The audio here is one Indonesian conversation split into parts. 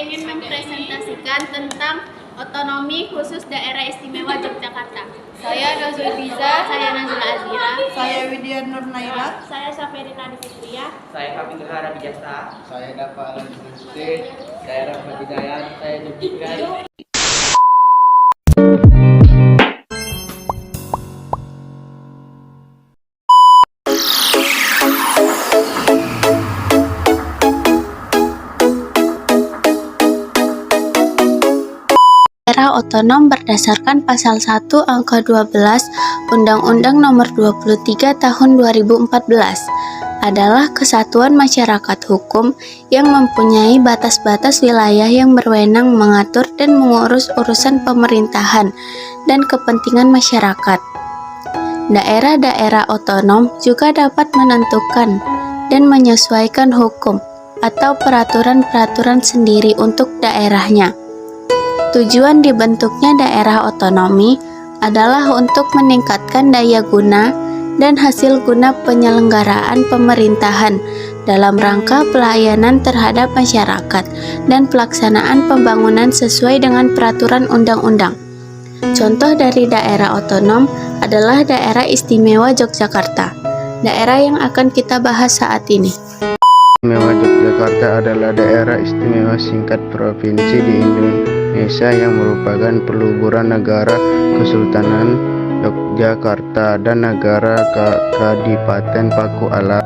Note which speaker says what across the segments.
Speaker 1: ingin mempresentasikan tentang otonomi khusus Daerah Istimewa Yogyakarta. Saya Nazul Biza, saya Nazula Azira,
Speaker 2: Saya Widya Nur Naila,
Speaker 1: saya Safirina Fitria,
Speaker 3: Saya Kami Gehara Bijasa.
Speaker 4: Saya Dafa Alam State, saya Rahmat Hidayat, saya Zulfikar.
Speaker 5: Daerah otonom berdasarkan Pasal 1 Angka 12 Undang-Undang Nomor 23 Tahun 2014 adalah kesatuan masyarakat hukum yang mempunyai batas-batas wilayah yang berwenang mengatur dan mengurus urusan pemerintahan dan kepentingan masyarakat. Daerah-daerah otonom juga dapat menentukan dan menyesuaikan hukum atau peraturan-peraturan sendiri untuk daerahnya. Tujuan dibentuknya daerah otonomi adalah untuk meningkatkan daya guna dan hasil guna penyelenggaraan pemerintahan dalam rangka pelayanan terhadap masyarakat dan pelaksanaan pembangunan sesuai dengan peraturan undang-undang. Contoh dari daerah otonom adalah Daerah Istimewa Yogyakarta, daerah yang akan kita bahas saat ini.
Speaker 6: Istimewa Yogyakarta adalah daerah istimewa singkat provinsi di Indonesia yang merupakan peluburan negara Kesultanan Yogyakarta dan negara Kadipaten Paku Alam.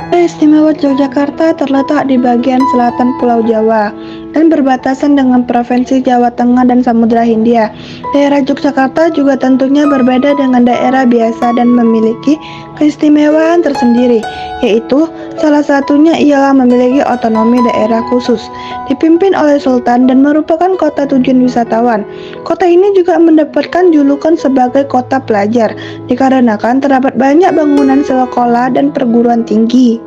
Speaker 2: Daerah Istimewa Yogyakarta terletak di bagian selatan Pulau Jawa dan berbatasan dengan Provinsi Jawa Tengah dan Samudra Hindia. Daerah Yogyakarta juga tentunya berbeda dengan daerah biasa dan memiliki keistimewaan tersendiri, yaitu salah satunya ialah memiliki otonomi daerah khusus, dipimpin oleh Sultan dan merupakan kota tujuan wisatawan. Kota ini juga mendapatkan julukan sebagai kota pelajar, dikarenakan terdapat banyak bangunan sekolah dan perguruan tinggi.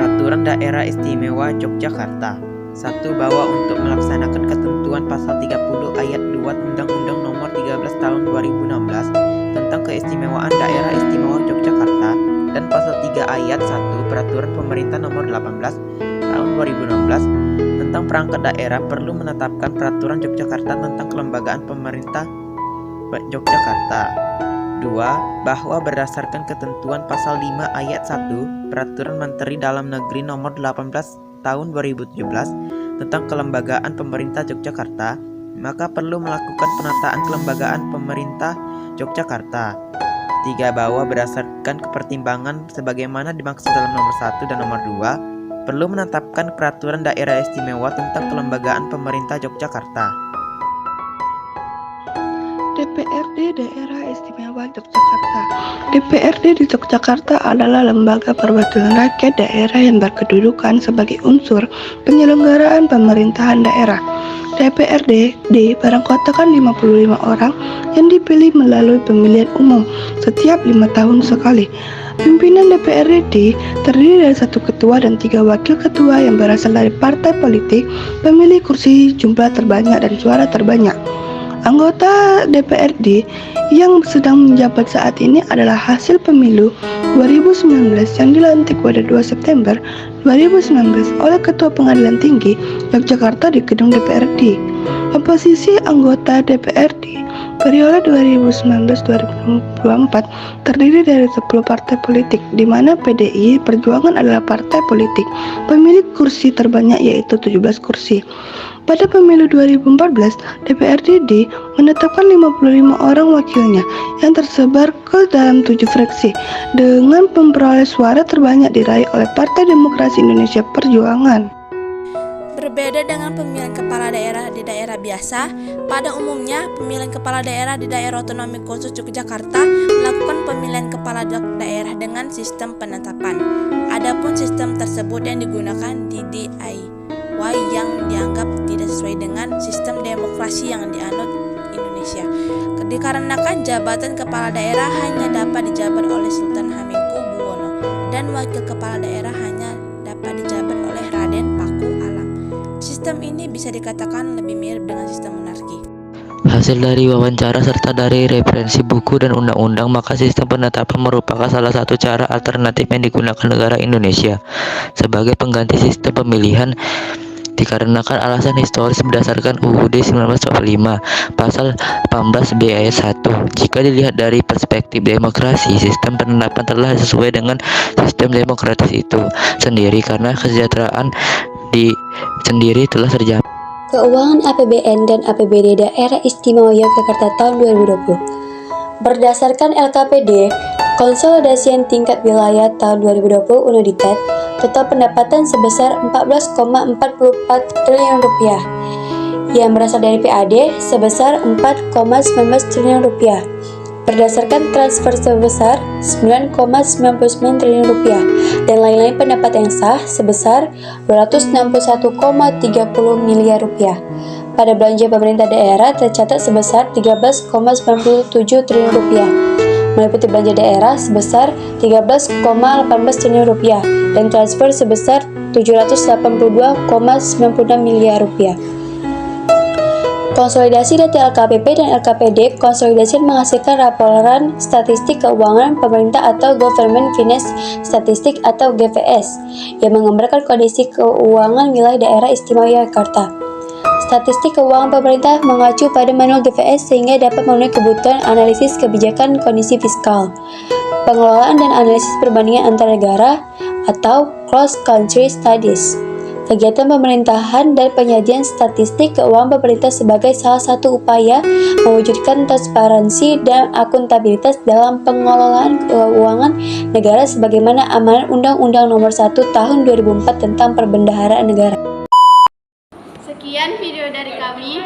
Speaker 3: Peraturan Daerah Istimewa Yogyakarta. 1. Bahwa untuk melaksanakan ketentuan Pasal 30 Ayat 2 Undang-Undang Nomor 13 Tahun 2016 tentang Keistimewaan Daerah Istimewa Yogyakarta dan Pasal 3 Ayat 1 Peraturan Pemerintah Nomor 18 Tahun 2016 tentang perangkat daerah perlu menetapkan Peraturan Yogyakarta tentang kelembagaan pemerintah Yogyakarta. 2. Bahwa berdasarkan ketentuan Pasal 5 Ayat 1 Peraturan Menteri Dalam Negeri Nomor 18 Tahun 2017 tentang kelembagaan pemerintah Yogyakarta, maka perlu melakukan penataan kelembagaan pemerintah Yogyakarta. 3. Bahwa berdasarkan kepertimbangan sebagaimana dimaksud dalam nomor 1 dan nomor 2 perlu menetapkan Peraturan Daerah Istimewa tentang kelembagaan pemerintah Yogyakarta.
Speaker 2: DPRD Daerah Istimewa Yogyakarta. DPRD di Yogyakarta adalah lembaga perwakilan rakyat daerah yang berkedudukan sebagai unsur penyelenggaraan pemerintahan daerah. DPRD beranggotakan 55 orang yang dipilih melalui pemilihan umum setiap 5 tahun sekali. Pimpinan DPRD terdiri dari 1 ketua dan 3 wakil ketua yang berasal dari partai politik pemilih kursi jumlah terbanyak dan suara terbanyak. Anggota DPRD yang sedang menjabat saat ini adalah hasil pemilu 2019 yang dilantik pada 2 September 2019 oleh Ketua Pengadilan Tinggi Yogyakarta di gedung DPRD. Komposisi anggota DPRD periode 2019-2024 terdiri dari 10 partai politik, di mana PDI Perjuangan adalah partai politik pemilik kursi terbanyak yaitu 17 kursi. Pada pemilu 2014, DPRD menetapkan 55 orang wakilnya yang tersebar ke dalam 7 fraksi dengan memperoleh suara terbanyak diraih oleh Partai Demokrasi Indonesia Perjuangan.
Speaker 7: Berbeda dengan pemilihan kepala daerah di daerah biasa, pada umumnya pemilihan kepala daerah di daerah otonomi khusus Yogyakarta melakukan pemilihan kepala daerah dengan sistem penetapan. Adapun sistem tersebut yang digunakan di DIY yang dianggap tidak sesuai dengan sistem demokrasi yang dianut Indonesia. Dikarenakan jabatan kepala daerah hanya dapat dijabat oleh Sultan Hamengkubuwono dan wakil kepala daerah hanya dapat dijabat oleh Raden Paku Alam. Sistem ini bisa dikatakan lebih mirip dengan sistem monarki.
Speaker 8: hasil dari wawancara serta dari referensi buku dan undang-undang, maka sistem penetapan merupakan salah satu cara alternatif yang digunakan negara Indonesia sebagai pengganti sistem pemilihan dikarenakan alasan historis berdasarkan UUD 1945 pasal 18B ayat 1. Jika dilihat dari perspektif demokrasi, sistem penetapan telah sesuai dengan sistem demokratis itu sendiri karena kesejahteraan sendiri telah terjamin.
Speaker 5: Keuangan APBN dan APBD Daerah Istimewa Yogyakarta tahun 2020. Berdasarkan LKPD, konsolidasian tingkat wilayah tahun 2020 Unodikat, total pendapatan sebesar 14,44 triliun rupiah, yang berasal dari PAD sebesar 4,19 triliun rupiah. Berdasarkan transfer sebesar 9,99 triliun rupiah dan lain-lain pendapat yang sah sebesar 261,30 miliar rupiah. Pada belanja pemerintah daerah tercatat sebesar 13,97 triliun rupiah, meliputi belanja daerah sebesar 13,18 triliun rupiah dan transfer sebesar 782,96 miliar rupiah. Konsolidasi data LKPP dan LKPD. Konsolidasi menghasilkan laporan statistik keuangan pemerintah atau Government Finance Statistik atau GFS yang menggambarkan kondisi keuangan wilayah daerah istimewa Yogyakarta. Statistik keuangan pemerintah mengacu pada manual GFS sehingga dapat memenuhi kebutuhan analisis kebijakan kondisi fiskal, pengelolaan dan analisis perbandingan antar negara atau cross country studies. Kegiatan pemerintahan dan penyajian statistik keuangan pemerintah sebagai salah satu upaya mewujudkan transparansi dan akuntabilitas dalam pengelolaan keuangan negara sebagaimana amanat Undang-Undang Nomor 1 Tahun 2004 tentang Perbendaharaan Negara.
Speaker 1: Sekian video dari kami.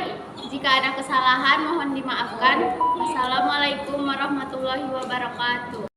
Speaker 1: Jika ada kesalahan mohon dimaafkan. Wassalamualaikum warahmatullahi wabarakatuh.